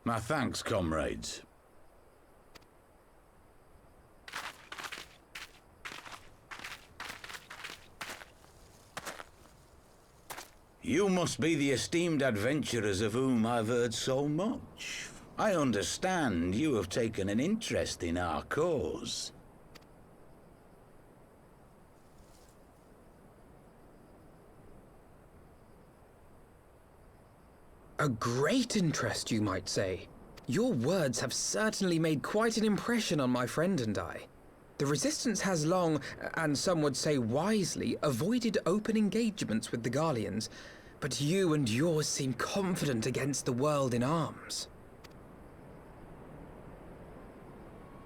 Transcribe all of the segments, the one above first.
My thanks, comrades. You must be the esteemed adventurers of whom I've heard so much. I understand you have taken an interest in our cause. A great interest, you might say. Your words have certainly made quite an impression on my friend and I. The Resistance has long, and some would say wisely, avoided open engagements with the Garleans, but you and yours seem confident against the world in arms.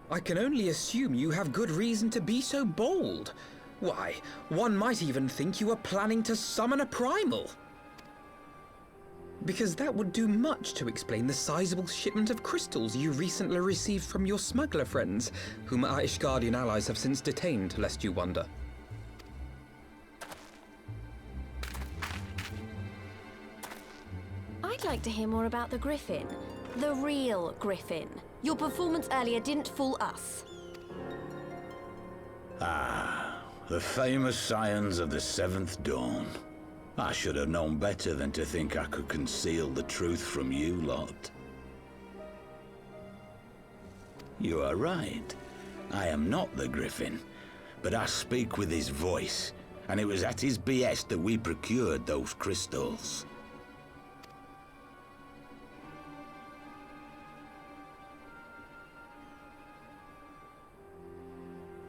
I can only assume you have good reason to be so bold. Why, one might even think you are planning to summon a primal. Because that would do much to explain the sizable shipment of crystals you recently received from your smuggler friends, whom our Ishgardian allies have since detained, lest you wonder. I'd like to hear more about the Griffin. The real Griffin. Your performance earlier didn't fool us. Ah, the famous scions of the Seventh Dawn. I should have known better than to think I could conceal the truth from you lot. You are right. I am not the Griffin, but I speak with his voice, and it was at his behest that we procured those crystals.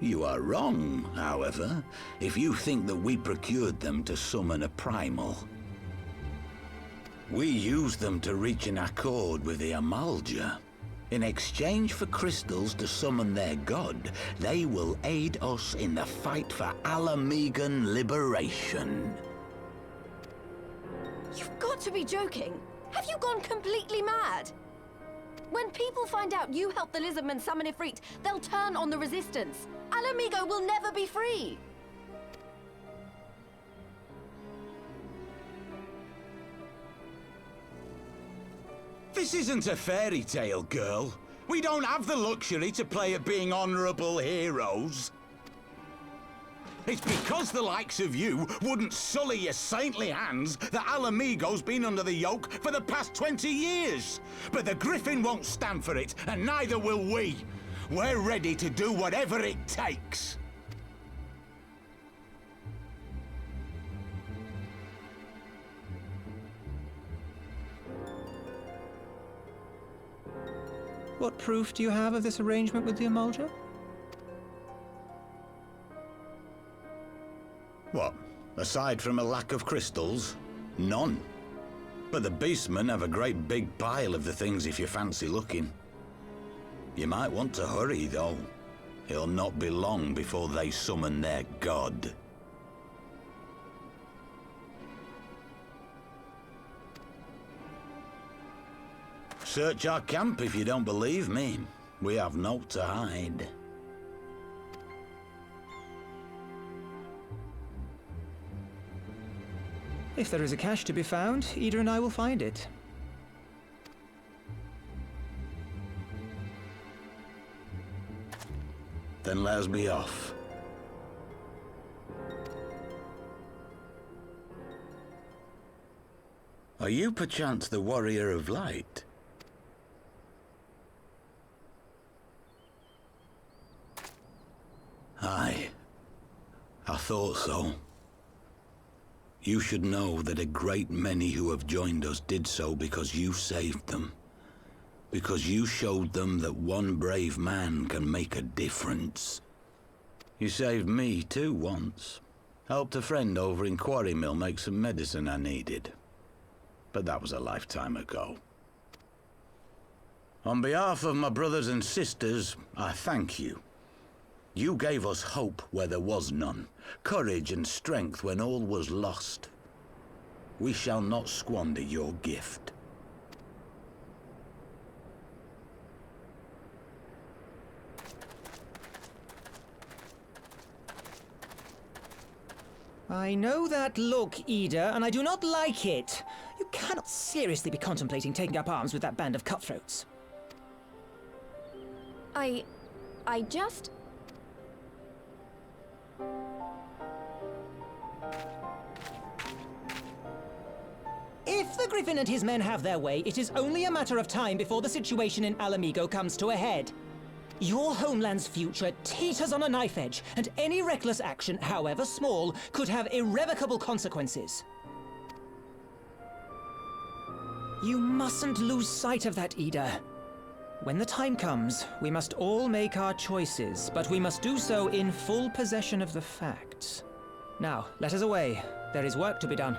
You are wrong, however, if you think that we procured them to summon a primal. We used them to reach an accord with the Amalja. In exchange for crystals to summon their god, they will aid us in the fight for Alamegan liberation. You've got to be joking! Have you gone completely mad? When people find out you helped the Lizardmen summon Ifrit, they'll turn on the Resistance. Alamigo will never be free! This isn't a fairy tale, girl. We don't have the luxury to play at being honourable heroes. It's because the likes of you wouldn't sully your saintly hands that Alamigo's been under the yoke for the past 20 years. But the Griffin won't stand for it, and neither will we. We're ready to do whatever it takes. What proof do you have of this arrangement with the Amalja? What? Aside from a lack of crystals? None. But the beastmen have a great big pile of the things if you fancy looking. You might want to hurry, though. It'll not be long before they summon their god. Search our camp if you don't believe me. We have naught to hide. If there is a cache to be found, Ida and I will find it. Then let us be off. Are you perchance the Warrior of Light? Aye. I thought so. You should know that a great many who have joined us did so because you saved them. Because you showed them that one brave man can make a difference. You saved me too once. Helped a friend over in Quarry Mill make some medicine I needed. But that was a lifetime ago. On behalf of my brothers and sisters, I thank you. You gave us hope where there was none, courage and strength when all was lost. We shall not squander your gift. I know that look, Ida, and I do not like it. You cannot seriously be contemplating taking up arms with that band of cutthroats. I just... If the Griffin and his men have their way, it is only a matter of time before the situation in Alamigo comes to a head. Your homeland's future teeters on a knife edge, and any reckless action, however small, could have irrevocable consequences. You mustn't lose sight of that, Ida. When the time comes, we must all make our choices, but we must do so in full possession of the facts. Now, let us away. There is work to be done.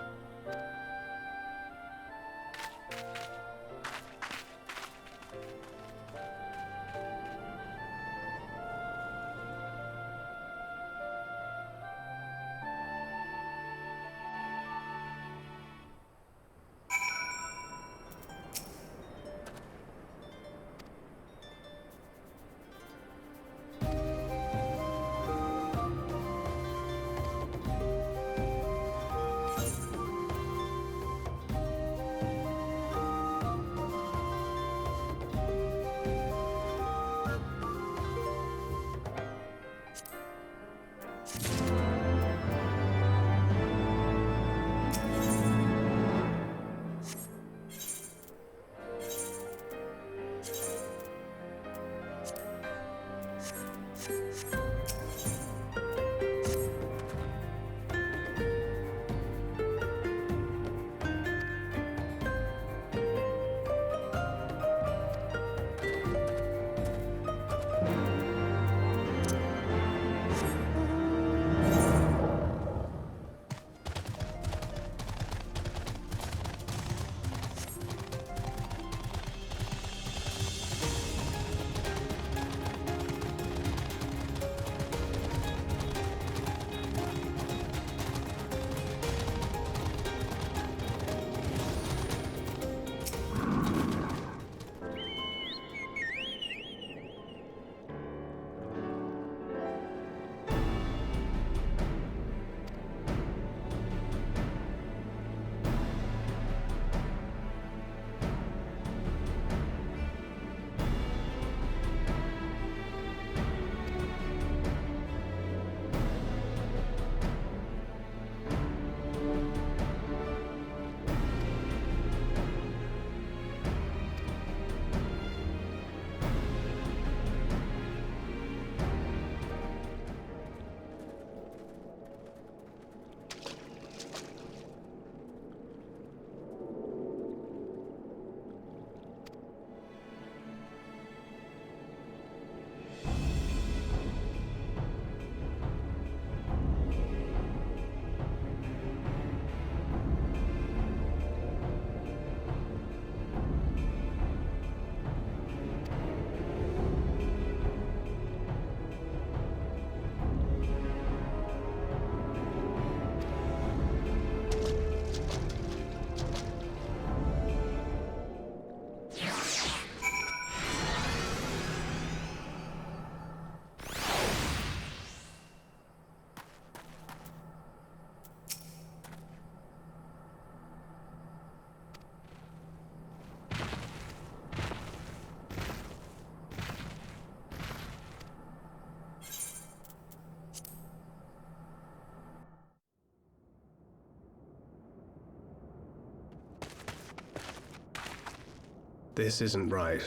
This isn't right.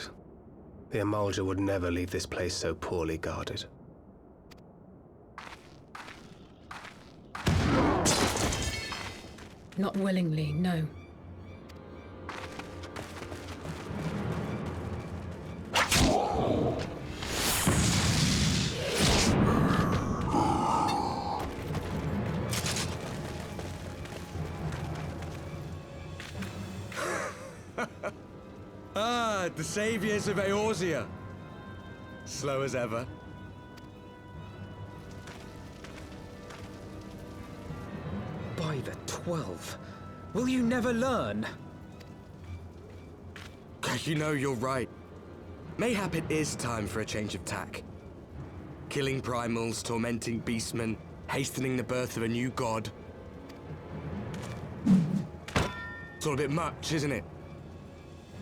The Emulger would never leave this place so poorly guarded. Not willingly, no. The saviors of Eorzea. Slow as ever. By the 12. Will you never learn? You know, you're right. Mayhap it is time for a change of tack. Killing primals, tormenting beastmen, hastening the birth of a new god. all a bit much, isn't it?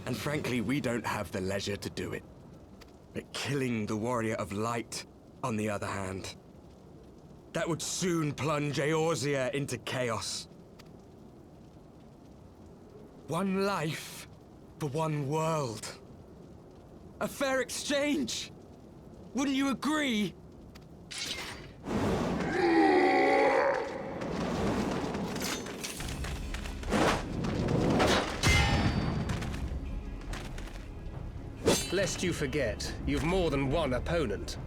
And frankly, we don't have the leisure to do it. But killing the Warrior of Light, on the other hand, that would soon plunge Eorzea into chaos. One life for one world. A fair exchange! Wouldn't you agree? Lest you forget, you've more than one opponent.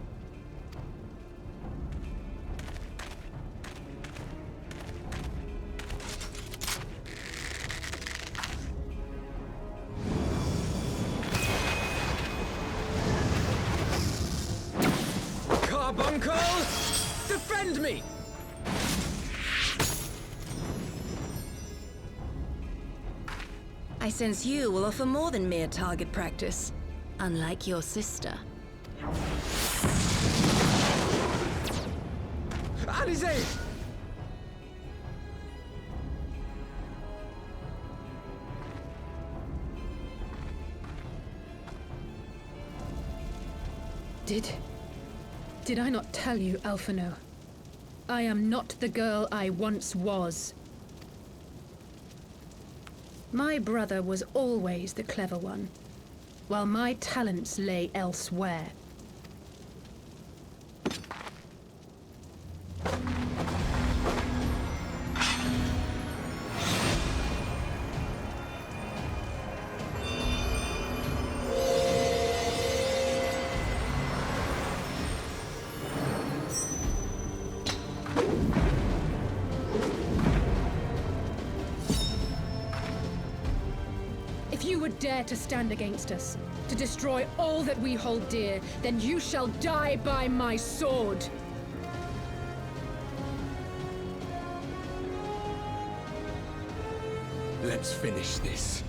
Carbuncle! Defend me! I sense you will offer more than mere target practice, unlike your sister. Alizé! Did I not tell you, Alphino? I am not the girl I once was. My brother was always the clever one, while my talents lay elsewhere. If you would dare to stand against us, to destroy all that we hold dear, then you shall die by my sword! Let's finish this.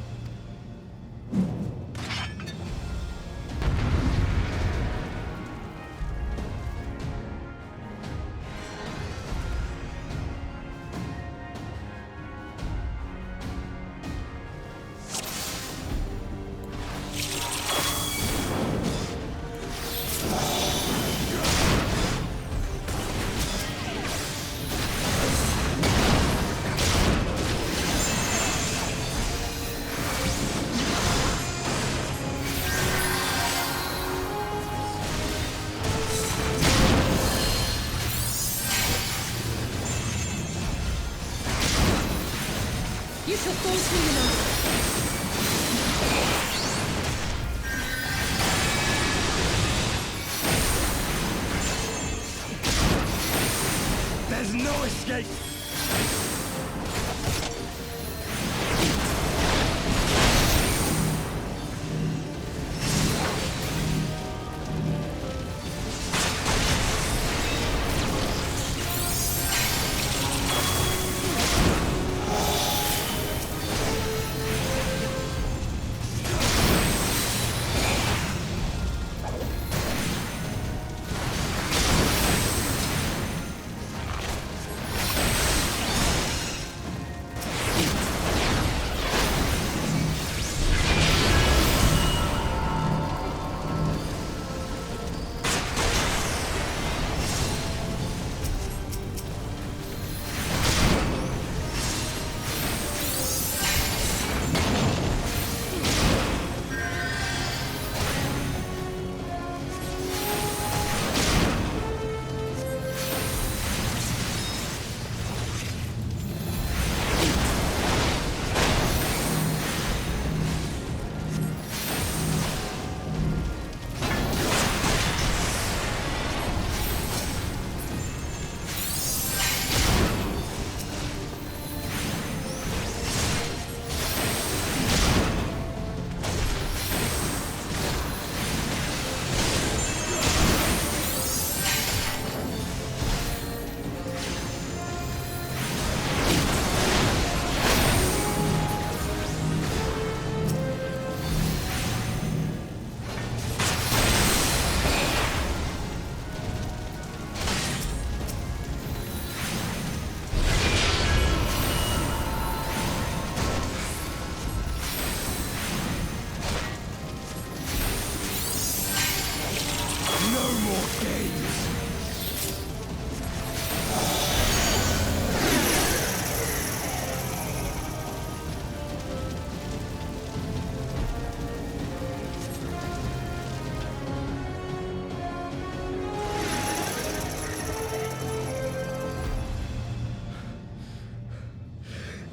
You shall fall soon enough! There's no escape!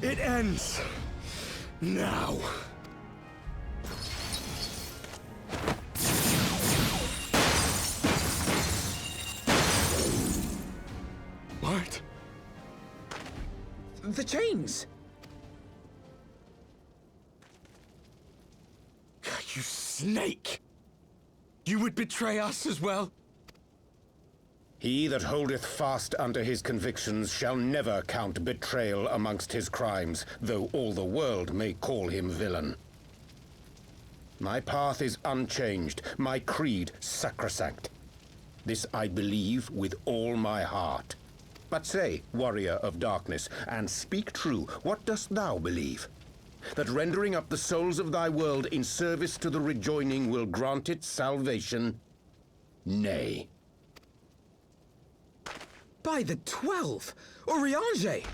It ends now. What? The chains! You snake! You would betray us as well? He that holdeth fast unto his convictions shall never count betrayal amongst his crimes, though all the world may call him villain. My path is unchanged, my creed sacrosanct. This I believe with all my heart. But say, warrior of darkness, and speak true, what dost thou believe? That rendering up the souls of thy world in service to the rejoining will grant it salvation? Nay. By the 12! Oriange!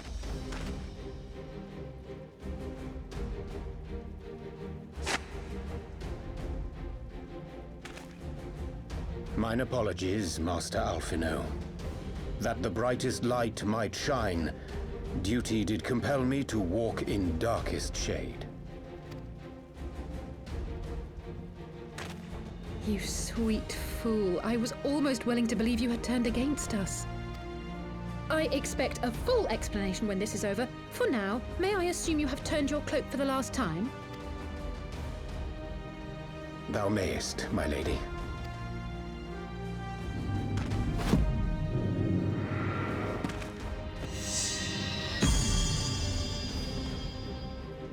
Mine apologies, Master Alphino. That the brightest light might shine, duty did compel me to walk in darkest shade. You sweet fool. I was almost willing to believe you had turned against us. I expect a full explanation when this is over. For now, may I assume you have turned your cloak for the last time? Thou mayest, my lady.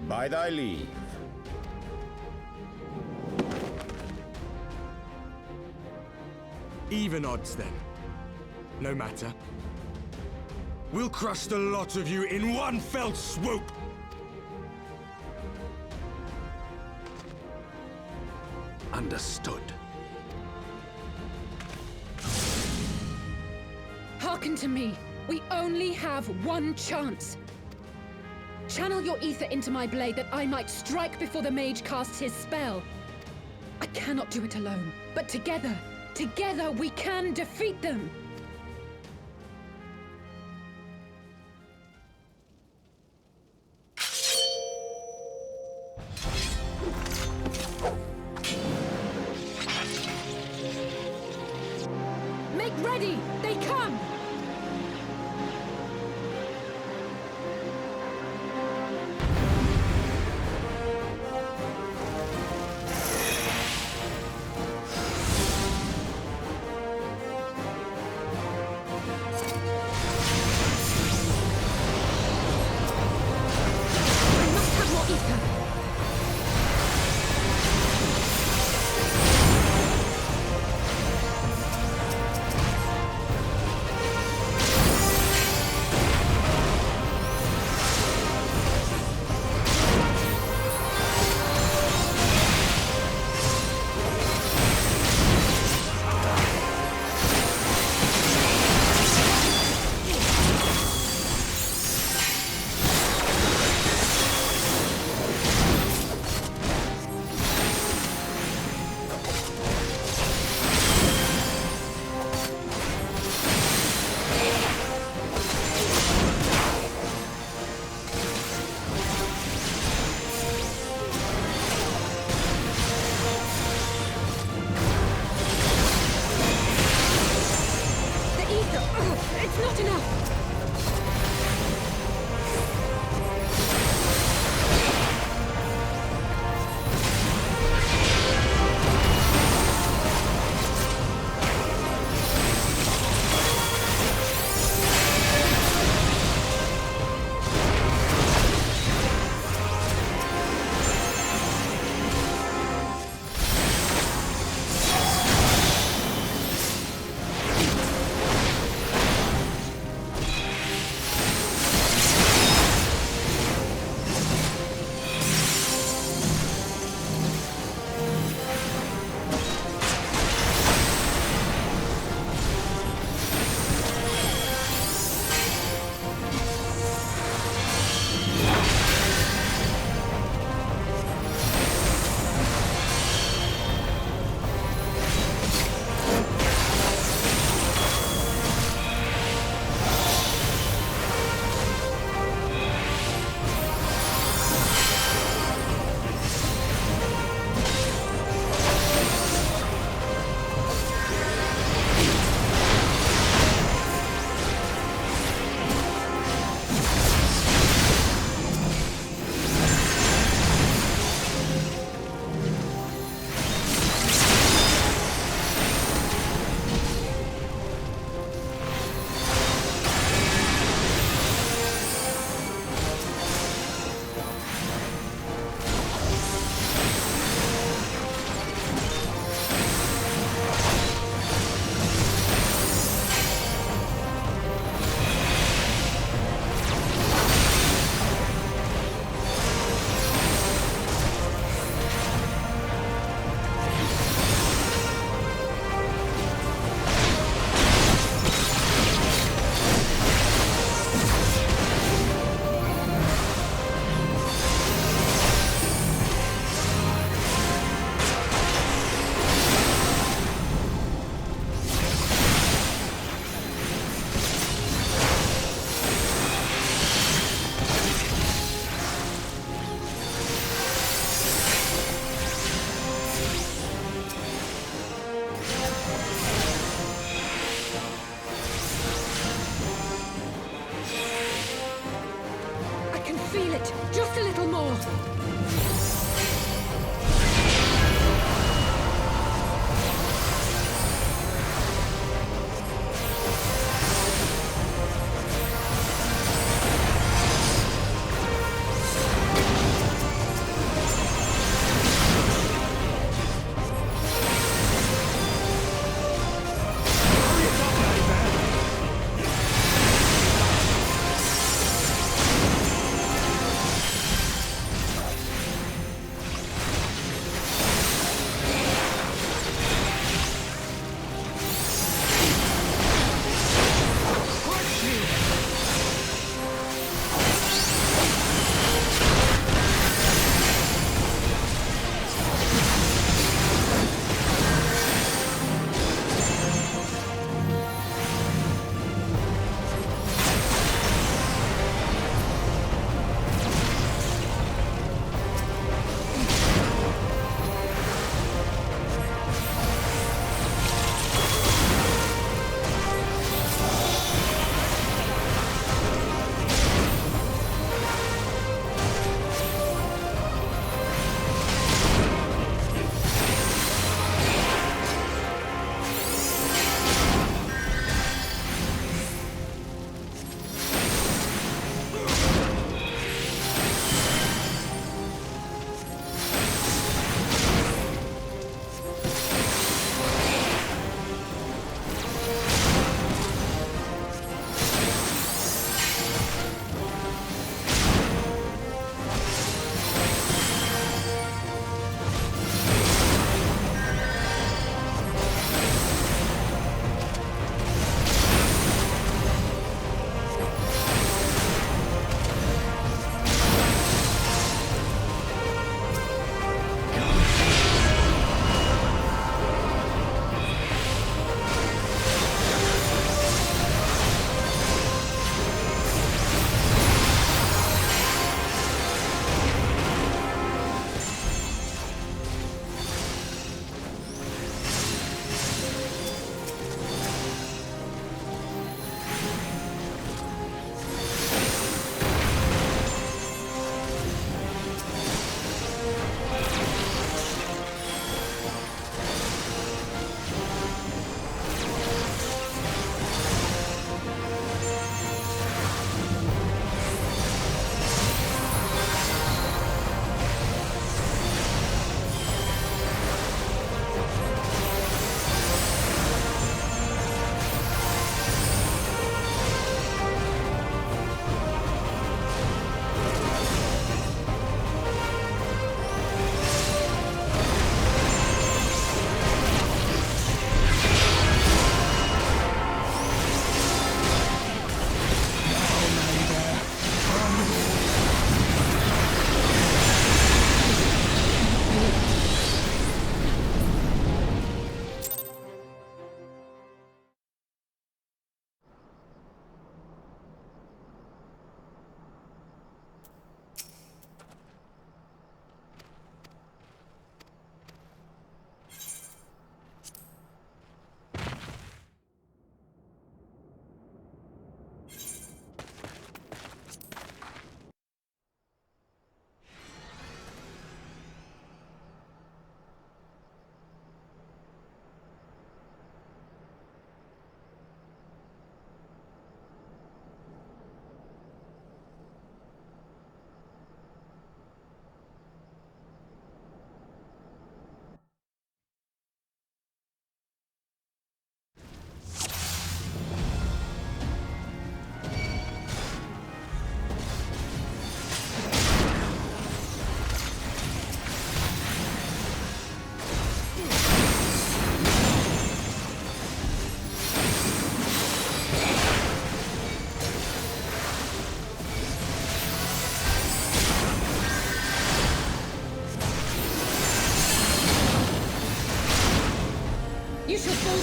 By thy leave. Even odds then. No matter. We'll crush the lot of you in one fell swoop! Understood. Hearken to me. We only have one chance. Channel your ether into my blade that I might strike before the mage casts his spell. I cannot do it alone, but together we can defeat them! Make ready! They come! it! Just a little more!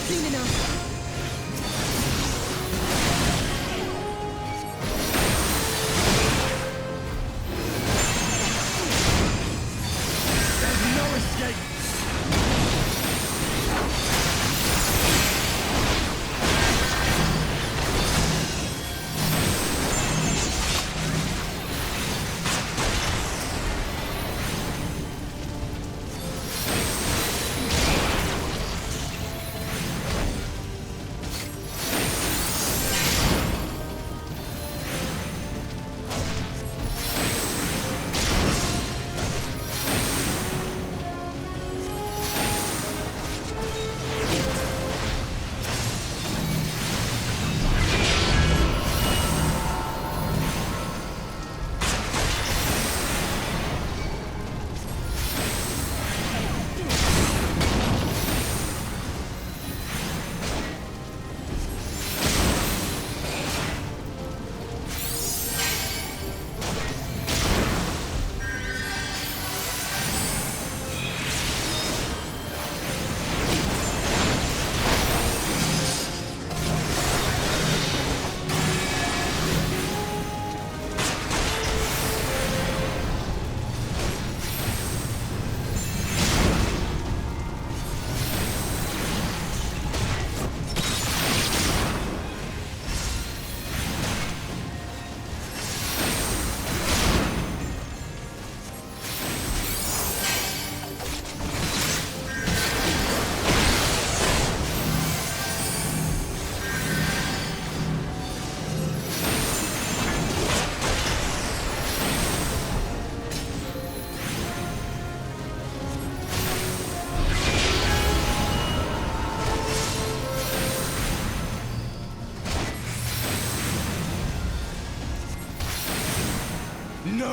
Soon enough.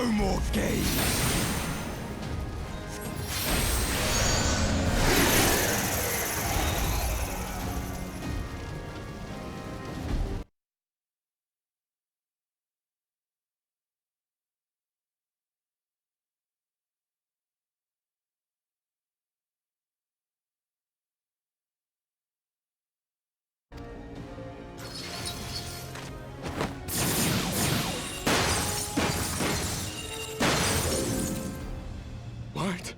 No more games! What?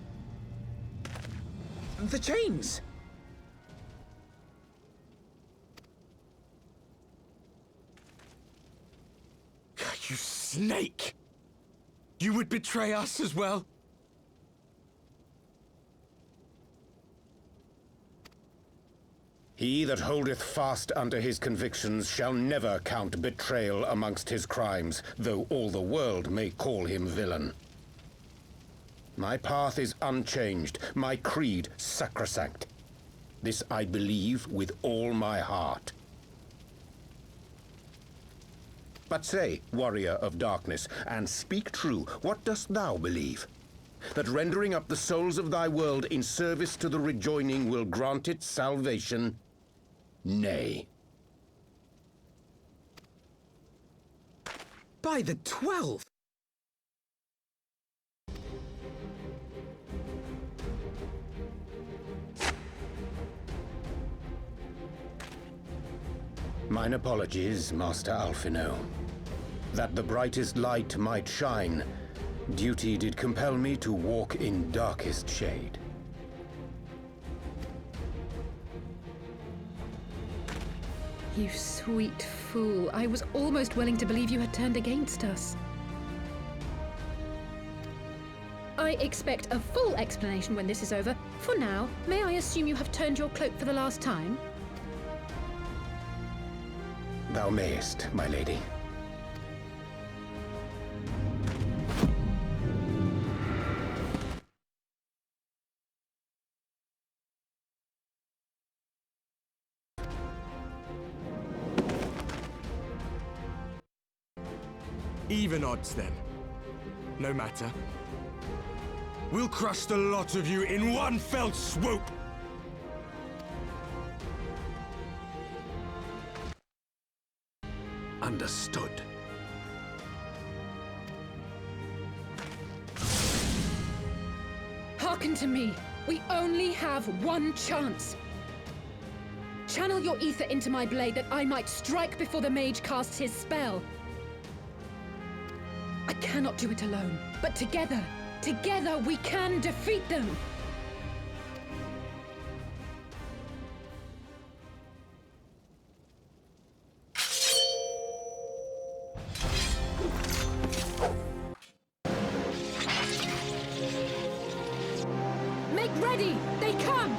The chains! You snake! You would betray us as well? He that holdeth fast unto his convictions shall never count betrayal amongst his crimes, though all the world may call him villain. My path is unchanged, my creed sacrosanct. This I believe with all my heart. But say, warrior of darkness, and speak true, what dost thou believe? That rendering up the souls of thy world in service to the rejoining will grant it salvation? Nay. By the 12! Mine apologies, Master Alphino. That the brightest light might shine, duty did compel me to walk in darkest shade. You sweet fool. I was almost willing to believe you had turned against us. I expect a full explanation when this is over. For now, may I assume you have turned your cloak for the last time? Thou mayest, my lady. Even odds, then. No matter. We'll crush the lot of you in one fell swoop! Understood. Hearken to me. We only have one chance. Channel your ether into my blade that I might strike before the mage casts his spell. I cannot do it alone, but together we can defeat them! Make ready! They come!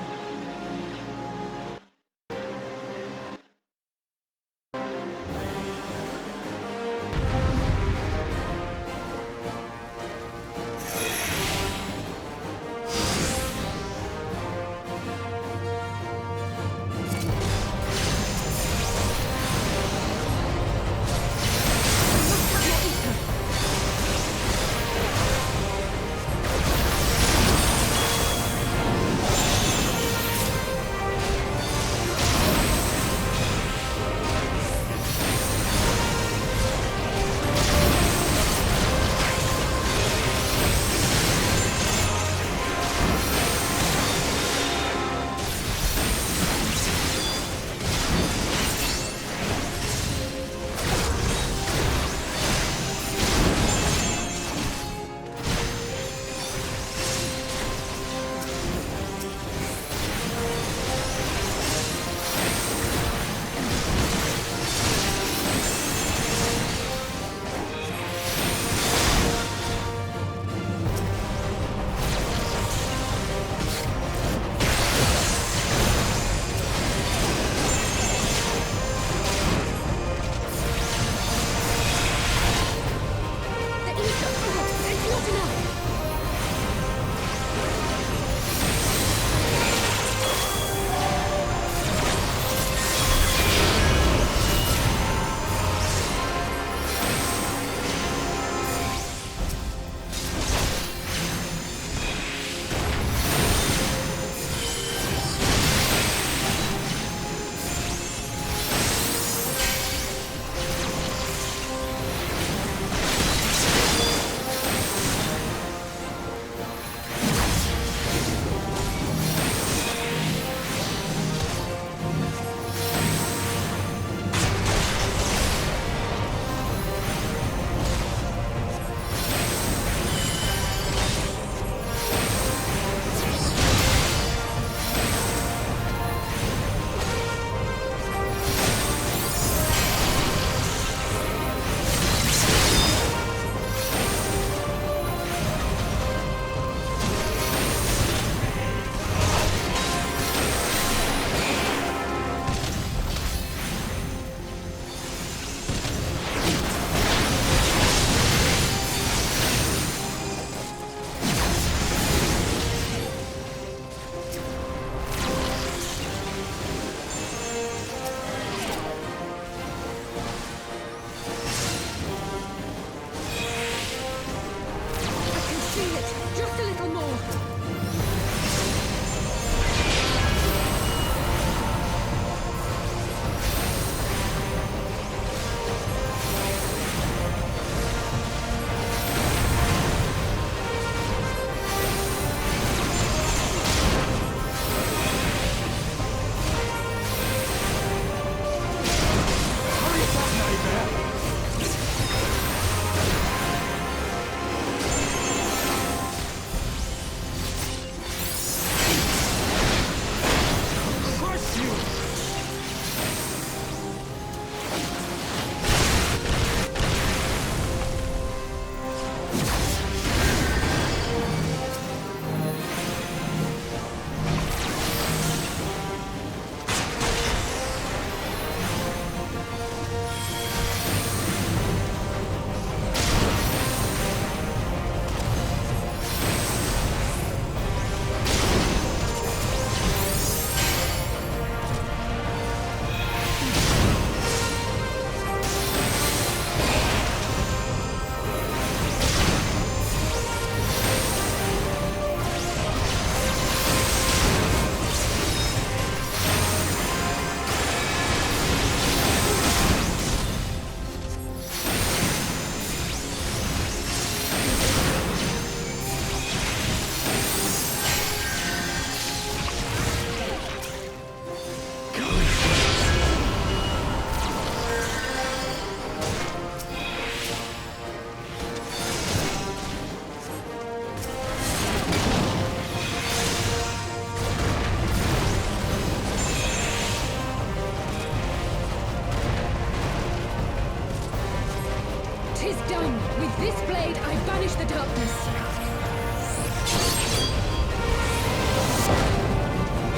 blade, I banish the darkness.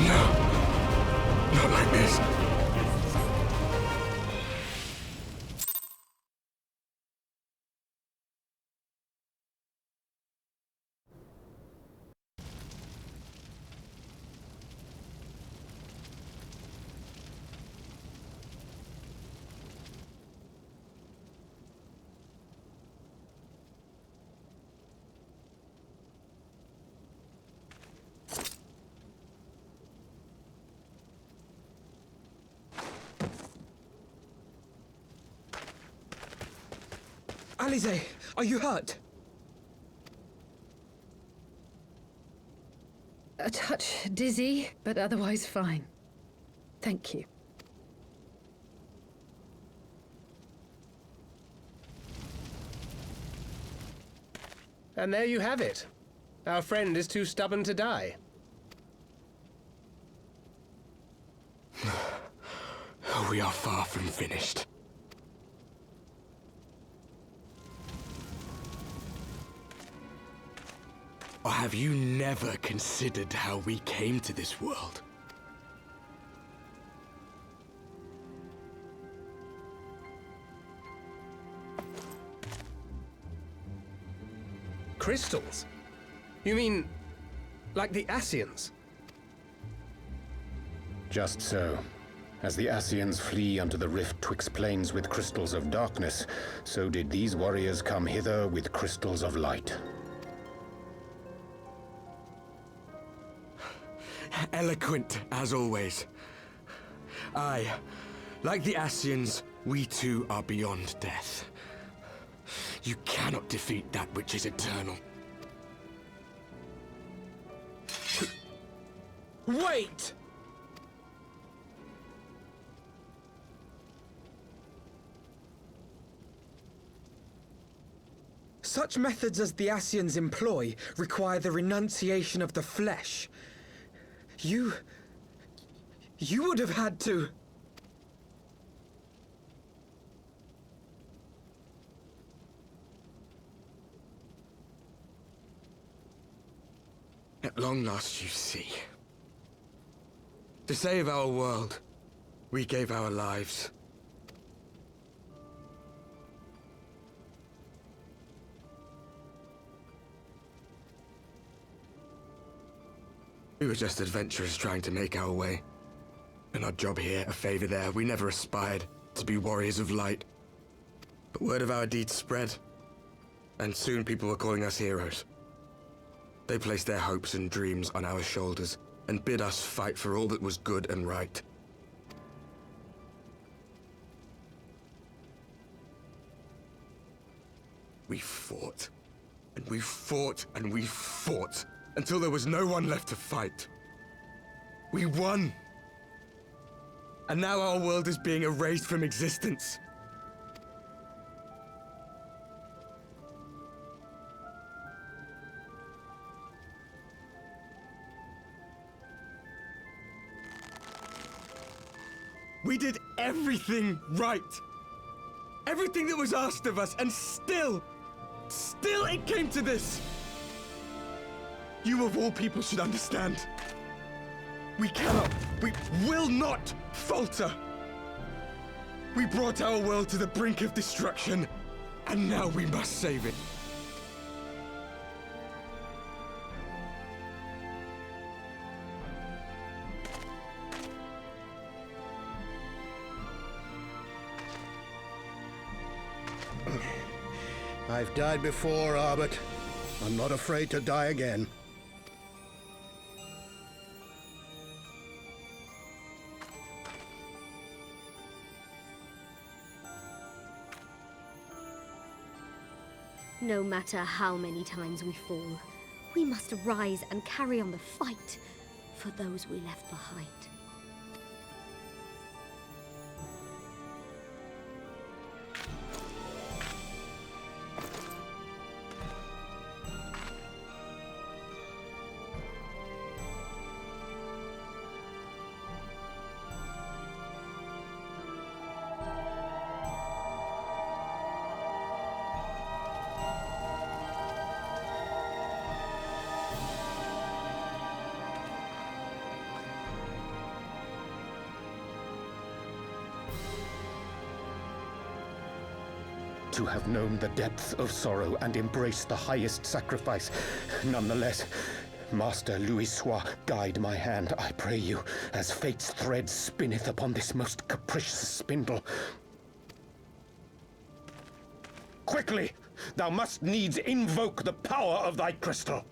No. Not like this. Alize, are you hurt? A touch dizzy, but otherwise fine. Thank you. And there you have it. Our friend is too stubborn to die. We are far from finished. Or have you never considered how we came to this world? Crystals? You mean, like the Ascians? Just so. As the Ascians flee unto the rift twixt planes with crystals of darkness, so did these warriors come hither with crystals of light. Eloquent, as always. Aye, like the Ascians, we too are beyond death. You cannot defeat that which is eternal. Wait! Such methods as the Ascians employ require the renunciation of the flesh. You would have had to... At long last, you see. To save our world, we gave our lives. We were just adventurers trying to make our way. An odd job here, a favor there. We never aspired to be warriors of light. But word of our deeds spread, and soon people were calling us heroes. They placed their hopes and dreams on our shoulders, and bid us fight for all that was good and right. We fought, and we fought, and we fought, until there was no one left to fight. We won! And now our world is being erased from existence. We did everything right. Everything that was asked of us, and still it came to this. You of all people should understand. We will not falter. We brought our world to the brink of destruction, and now we must save it. I've died before, Arbet. I'm not afraid to die again. No matter how many times we fall, we must rise and carry on the fight for those we left behind. to have known the depth of sorrow and embraced the highest sacrifice. Nonetheless, Master Louis-Soix, guide my hand, I pray you, as fate's thread spinneth upon this most capricious spindle. Quickly! Thou must needs invoke the power of thy crystal.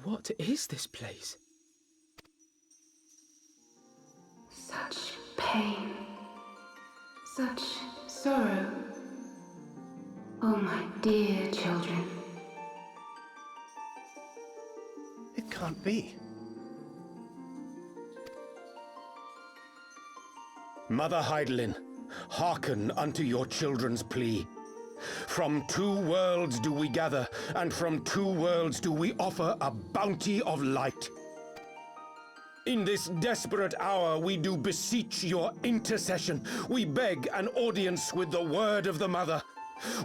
What is this place? Such pain. Such sorrow. Oh, my dear children. It can't be. Mother Heidelin, hearken unto your children's plea. From two worlds do we gather, and from two worlds do we offer a bounty of light. In this desperate hour we do beseech your intercession. We beg an audience with the word of the Mother,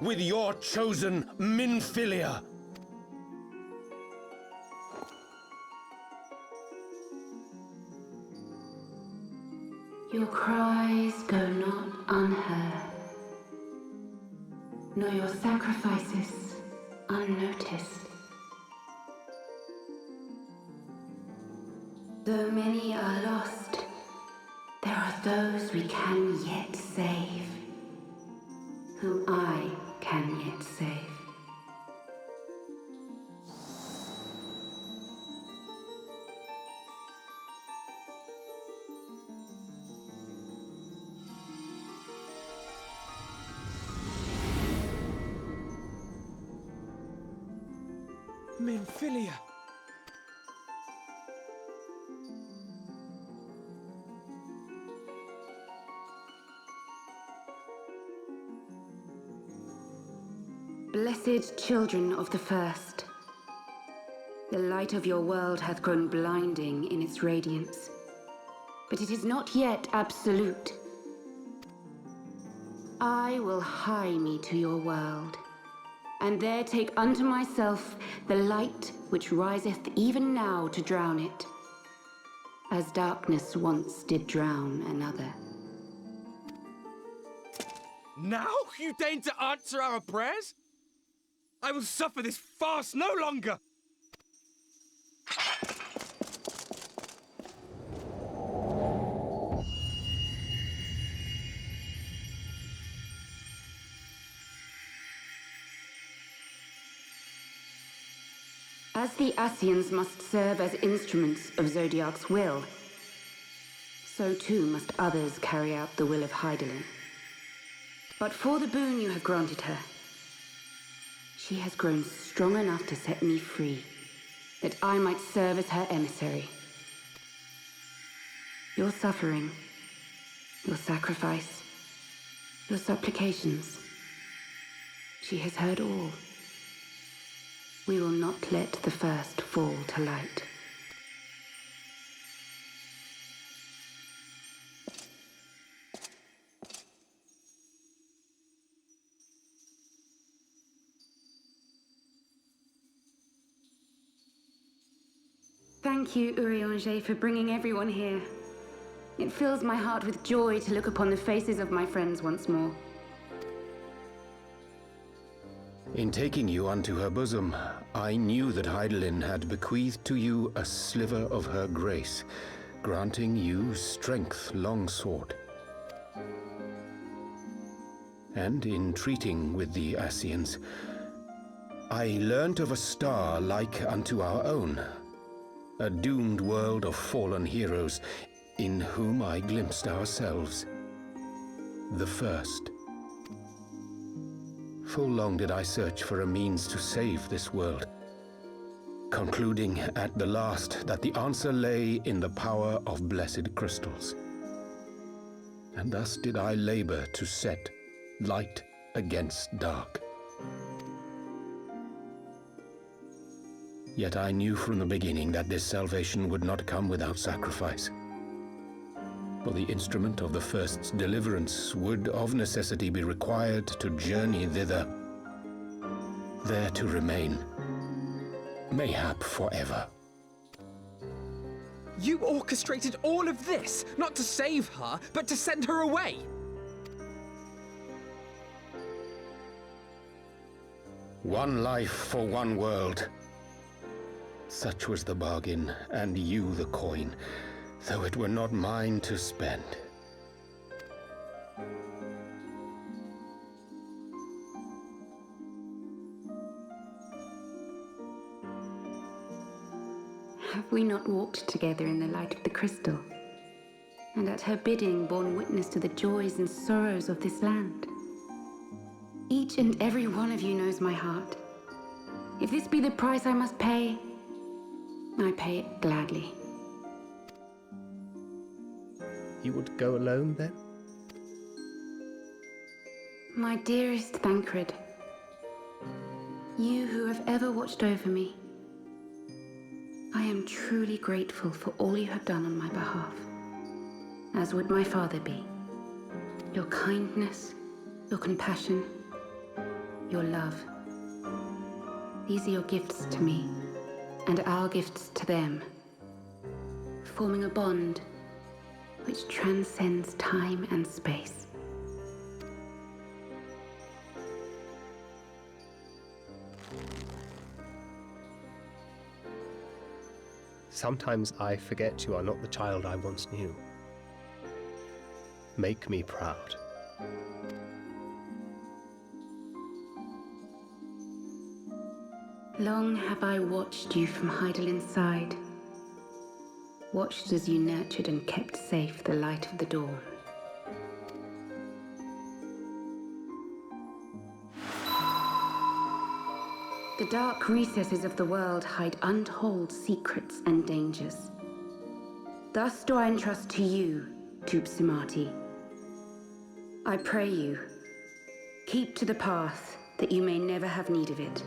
with your chosen Minfilia. Your cries go not unheard, nor your sacrifices unnoticed. Though many are lost, there are those we can yet save, whom I can yet save. Minfilia! Blessed children of the First, the light of your world hath grown blinding in its radiance, but it is not yet absolute. I will hie me to your world, and there take unto myself the light which riseth even now to drown it, as darkness once did drown another. Now you deign to answer our prayers? I will suffer this farce no longer! As the Ascians must serve as instruments of Zodiark's will, so too must others carry out the will of Heidelin. But for the boon you have granted her, she has grown strong enough to set me free, that I might serve as her emissary. Your suffering, your sacrifice, your supplications, she has heard all. We will not let the first fall to light. Thank you, Urianger, for bringing everyone here. It fills my heart with joy to look upon the faces of my friends once more. In taking you unto her bosom, I knew that Heidelin had bequeathed to you a sliver of her grace, granting you strength long sought. And in treating with the Ascians, I learnt of a star like unto our own, a doomed world of fallen heroes in whom I glimpsed ourselves. the first. Full long did I search for a means to save this world, concluding at the last that the answer lay in the power of blessed crystals. And thus did I labor to set light against dark. Yet I knew from the beginning that this salvation would not come without sacrifice. For the instrument of the first's deliverance would of necessity be required to journey thither, there to remain, mayhap forever. You orchestrated all of this, not to save her, but to send her away! One life for one world. Such was the bargain, and you the coin, though it were not mine to spend. Have we not walked together in the light of the crystal, and at her bidding borne witness to the joys and sorrows of this land? Each and every one of you knows my heart. If this be the price I must pay, I pay it gladly. You would go alone, then? My dearest Thancred, you who have ever watched over me, I am truly grateful for all you have done on my behalf, as would my father be. Your kindness, your compassion, your love. These are your gifts to me, and our gifts to them, forming a bond which transcends time and space. Sometimes I forget you are not the child I once knew. Make me proud. Long have I watched you from Hydalin's side, watched as you nurtured and kept safe the light of the dawn. The dark recesses of the world hide untold secrets and dangers. Thus do I entrust to you, Tupsimati. I pray you, keep to the path that you may never have need of it.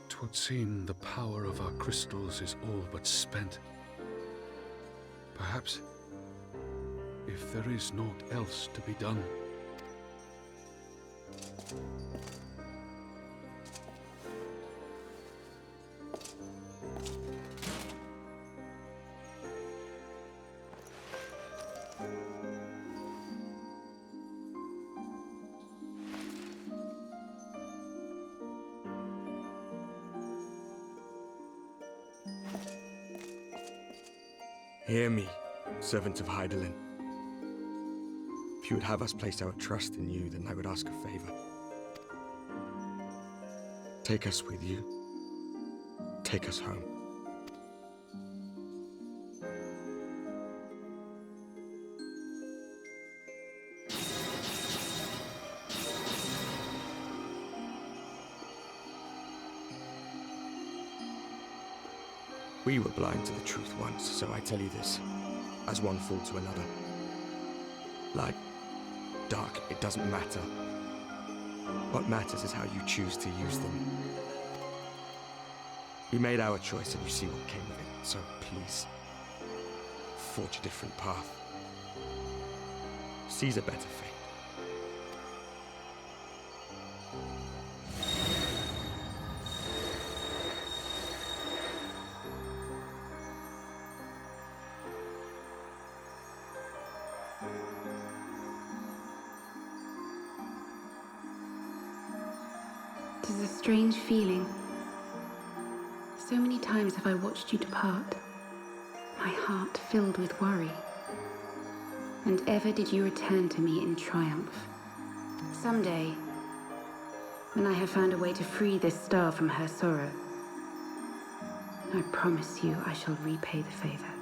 Twould seem the power of our crystals is all but spent. Perhaps, if there is naught else to be done. Hear me, servant of Hydaelyn. If you would have us place our trust in you, then I would ask a favor. Take us with you. Take us home. We were blind to the truth once, so I tell you this, as one fool to another. Light, dark, it doesn't matter. What matters is how you choose to use them. We made our choice and you see what came of it, so please, forge a different path. Seize a better fate. It is a strange feeling. So many times have I watched you depart, my heart filled with worry. and ever did you return to me in triumph. Someday, when I have found a way to free this star from her sorrow, I promise you I shall repay the favor.